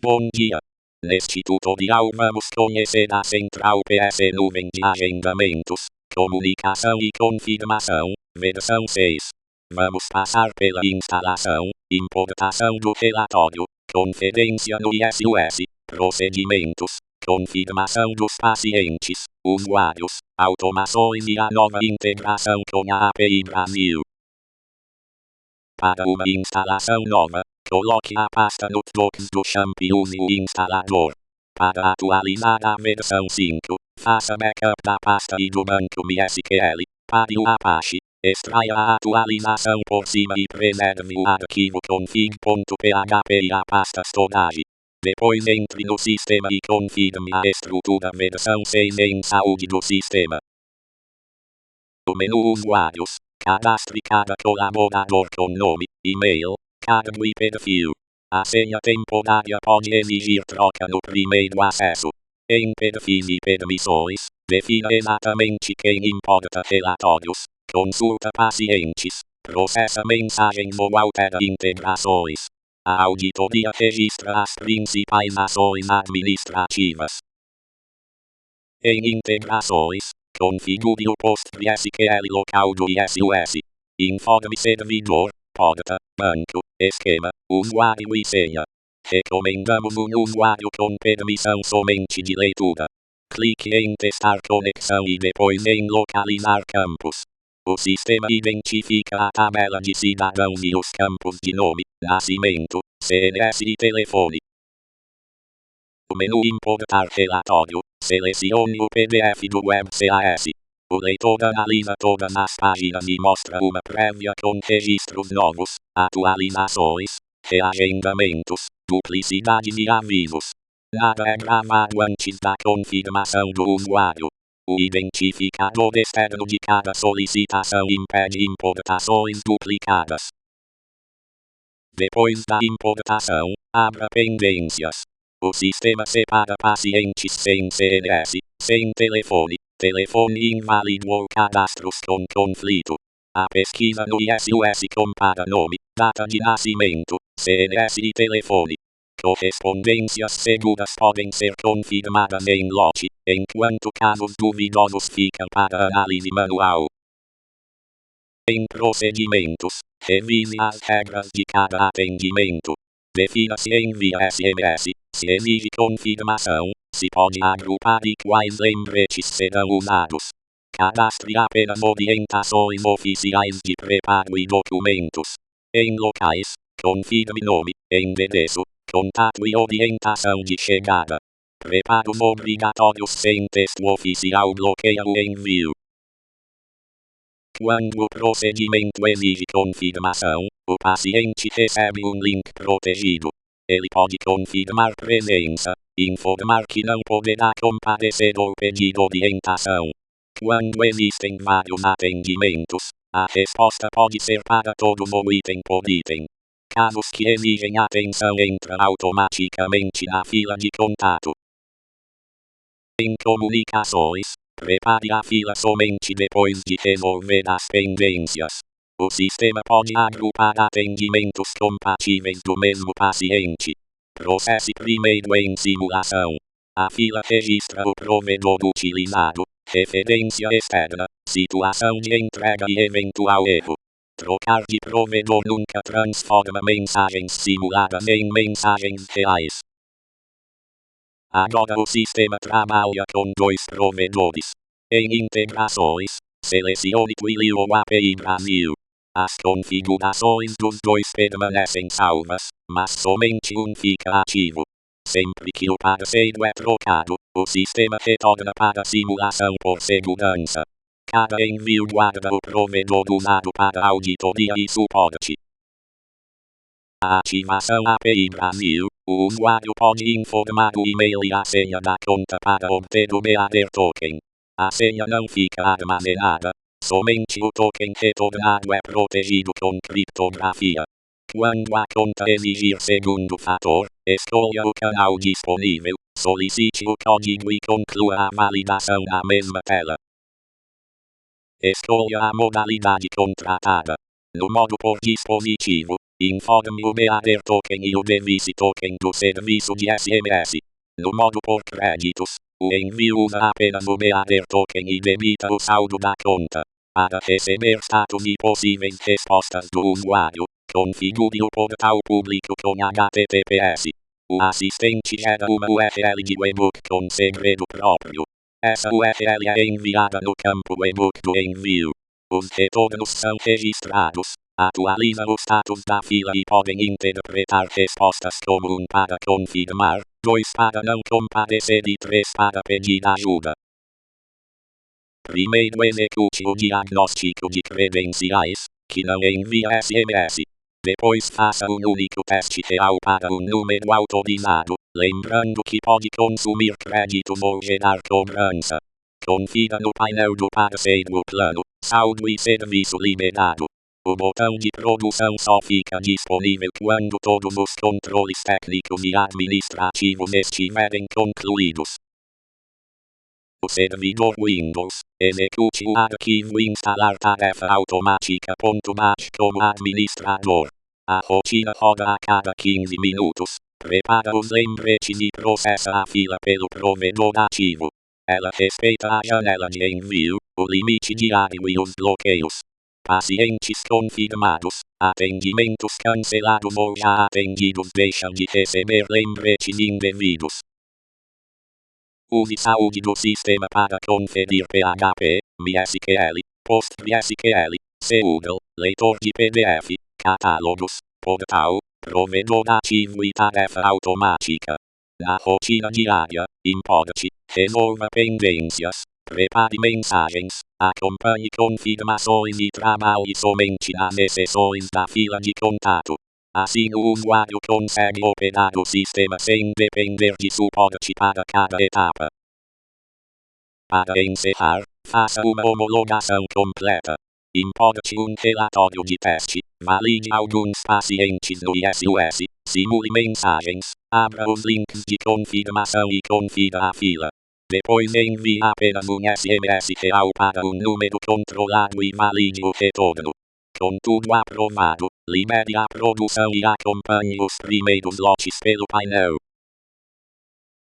Bom dia! Neste tutorial vamos conhecer a Central PS Nuvem de Agendamentos, Comunicação e Confirmação, versão 6. Vamos passar pela instalação, importação do relatório, conferência no ISUS, procedimentos, confirmação dos pacientes, usuários, automações e a nova integração com a API Brasil. Para uma instalação nova, coloque a pasta Notebooks do XAMPP e use o instalador. Para atualizar a versão 5, faça backup da pasta e do banco MySQL, pare o Apache, extraia a atualização por cima e preserve o arquivo config.php e a pasta storage. Depois entre no sistema e confirme a estrutura versão 6 em saúde do sistema. No menu Usuários, cadastre cada colaborador com nome, e-mail, cargo e perfil. A senha temporária pode exigir troca no primeiro acesso. Em perfis e permissões, defina exatamente quem importa relatórios, consulta pacientes, processa mensagens ou altera integrações. A auditoria registra as principais ações administrativas. Em integrações, configure o PostgreSQL local do ISUS. Informe servidor, porta, banco, esquema, usuário e senha. Recomendamos um usuário com permissão somente de leitura. Clique em testar conexão e depois em localizar campos. O sistema identifica a tabela de cidadãos e os campos de nome, nascimento, CNS e telefone. No menu Importar relatório, selecione o PDF do WebCAS. O leitor analisa todas as páginas e mostra uma prévia com registros novos, atualizações, reagendamentos, duplicidades e avisos. Nada é gravado antes da confirmação do usuário. O identificador externo de cada solicitação impede importações duplicadas. Depois da importação, abra pendências. O sistema separa pacientes sem CNS, sem telefone, telefone inválido ou cadastros com conflito. A pesquisa no ISUS compara nome, data de nascimento, CNS e telefone. Correspondências seguras podem ser confirmadas em lote, enquanto casos duvidosos ficam para análise manual. Em procedimentos, revise as regras de cada atendimento. Defina se envia SMS, se exige confirmação, se pode agrupar e quais lembretes serão usados. Cadastre apenas orientações oficiais de preparo e documentos. Em locais, confirme nome, endereço, contato e orientação de chegada. Preparos obrigatórios sem texto oficial bloqueia o envio. Quando o procedimento exige confirmação, o paciente recebe um link protegido. Ele pode confirmar presença, informar que não poderá comparecer ou pedir orientação. Quando existem vários atendimentos, a resposta pode ser para todos ou item por item. Casos que exigem atenção entram automaticamente na fila de contato. Em comunicações, prepare a fila somente depois de resolver as pendências. O sistema pode agrupar atendimentos compatíveis do mesmo paciente. Processe primeiro em simulação. A fila registra o provedor utilizado, referência externa, situação de entrega e eventual erro. Trocar de provedor nunca transforma mensagens simuladas em mensagens reais. Agora o sistema trabalha com dois provedores. Em integrações, selecione Twilio ou API Brasil. As configurações dos dois permanecem salvas, mas somente um fica ativo. Sempre que o parceiro é trocado, o sistema retorna para a simulação por segurança. Cada envio guarda o provedor usado para auditoria e suporte. A ativação API Brasil, o usuário pode informar o e-mail e a senha da conta para obter o Bearer Token. A senha não fica armazenada, somente o token retornado é protegido com criptografia. Quando a conta exigir segundo fator, escolha o canal disponível, solicite o código e conclua a validação na mesma tela. Escolha a modalidade contratada. No modo por dispositivo, Informe o meader token e o device token do serviço de SMS. No modo por créditos, o envio usa apenas o meader token e debita o saldo da conta. Para receber status e possíveis respostas do usuário, configure o portal público com HTTPS. O assistente gera uma URL de webhook com segredo próprio. Essa URL é enviada no campo webhook do envio. Os retornos são registrados. Atualiza o status da fila e podem interpretar respostas como 1 para confirmar, 2 para não comparecer e 3 para pedir ajuda. Primeiro execute o diagnóstico de credenciais, que não envia SMS. Depois faça um único teste real para um número autorizado, lembrando que pode consumir créditos ou gerar cobrança. Confira no painel do parceiro o plano, saldo e serviço liberado. O botão de produção só fica disponível quando todos os controles técnicos e administrativos estiverem concluídos. O servidor Windows, execute o arquivo instalar tarefa automática.bat como administrador. A rotina roda a cada 15 minutos, prepara os lembretes e processa a fila pelo provedor ativo. Ela respeita a janela de envio, o limite diário e os bloqueios. Pacientes confirmados, atendimentos cancelados ou já atendidos deixam de receber lembretes indevidos. Use saúde do sistema para conferir PHP, MySQL, PostgreSQL, Google, leitor de PDF, catálogos, portal, provedor ativo e tarefa automática. Na rotina diária, importe, resolva pendências, prepare mensagens, acompanhe confirmações e trabalhe somente nas exceções da fila de contato. Assim o usuário consegue operar o sistema sem depender de suporte para cada etapa. Para encerrar, faça uma homologação completa. Importe um relatório de teste, valide alguns pacientes no ISUS, simule mensagens, abra os links de confirmação e confira a fila. Depois envie apenas um SMS real para um número controlado e valide o retorno. Com tudo aprovado, libere a produção e acompanhe os primeiros lotes pelo painel.